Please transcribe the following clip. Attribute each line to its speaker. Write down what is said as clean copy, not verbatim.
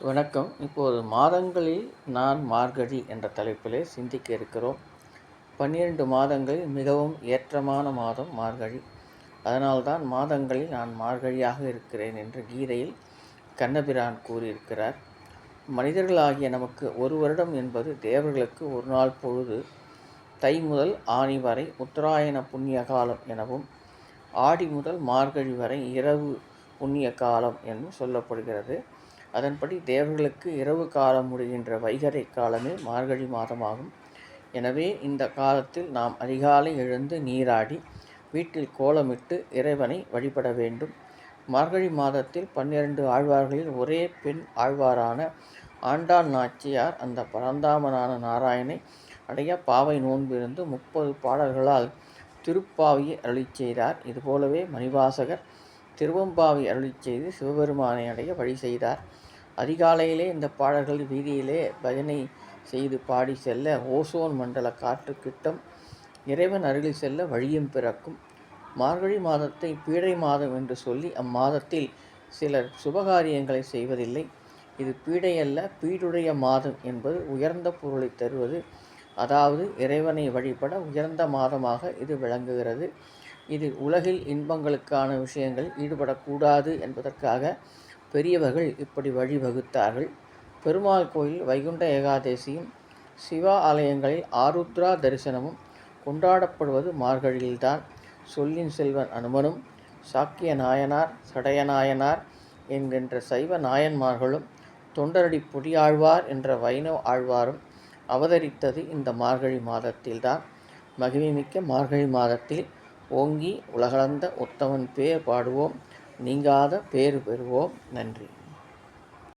Speaker 1: வணக்கம். இப்போது மாதங்களில் நான் மார்கழி என்ற தலைப்பிலே சிந்திக்க இருக்கிறோம். 12 மாதங்களில் மிகவும் ஏற்றமான மாதம் மார்கழி. அதனால்தான் மாதங்களில் நான் மார்கழியாக இருக்கிறேன் என்று கீதையில் கண்ணபிரான் கூறியிருக்கிறார். மனிதர்களாகிய நமக்கு ஒரு வருடம் என்பது தேவர்களுக்கு ஒரு நாள் பொழுது. தை முதல் ஆனி வரை உத்தராயண புண்ணிய காலம் எனவும், ஆடி முதல் மார்கழி வரை இரவு புண்ணிய காலம் என்றும் சொல்லப்படுகிறது. அதன்படி தேவர்களுக்கு இரவு காலம் முடிகின்ற வைகறை காலமே மார்கழி மாதமாகும். எனவே இந்த காலத்தில் நாம் அதிகாலை எழுந்து நீராடி வீட்டில் கோலமிட்டு இறைவனை வழிபட வேண்டும். மார்கழி மாதத்தில் 12 ஆழ்வார்களில் ஒரே பெண் ஆழ்வாரான ஆண்டாள் நாச்சியார் அந்த பரந்தாமனான நாராயணனை அடைய பாவை நோன்பிருந்து 30 பாடல்களால் திருப்பாவையை அருளிச் செய்தார். இதுபோலவே மணிவாசகர் திருவெம்பாவை அருளிச் செய்து சிவபெருமானை அடைய வழி செய்தார். அதிகாலையிலே இந்த பாடல்கள் வீதியிலே பஜனை செய்து பாடி செல்ல ஓசோன் மண்டல காற்றுக்கிட்டம் இறைவன் அருகில் செல்ல வழியும் பிறக்கும். மார்கழி மாதத்தை பீடை மாதம் என்று சொல்லி அம்மாதத்தில் சிலர் சுபகாரியங்களை செய்வதில்லை. இது பீடையல்ல, பீடுடைய மாதம் என்பது உயர்ந்த பொருளை தருவது. அதாவது இறைவனை வழிபட உயர்ந்த மாதமாக இது விளங்குகிறது. இதில் உலகில் இன்பங்களுக்கான விஷயங்களில் ஈடுபடக்கூடாது என்பதற்காக பெரியவர்கள் இப்படி வழிவகுத்தார்கள். பெருமாள் கோயில் வைகுண்ட ஏகாதசியும், சிவா ஆலயங்களில் ஆருத்ரா தரிசனமும் கொண்டாடப்படுவது மார்கழியில்தான். சொல்லின் செல்வன் அனுமனும், சாக்கிய நாயனார், சடையநாயனார் என்கின்ற சைவ நாயன்மார்களும், தொண்டரடி பொடியாழ்வார் என்ற வைணவ ஆழ்வாரும் அவதரித்தது இந்த மார்கழி மாதத்தில்தான். மகிமைமிக்க மார்கழி மாதத்தில் ஓங்கி உலகளந்த உத்தமன் பேர் பாடுவோம், நீங்காத பேறு பெறுவோம். நன்றி.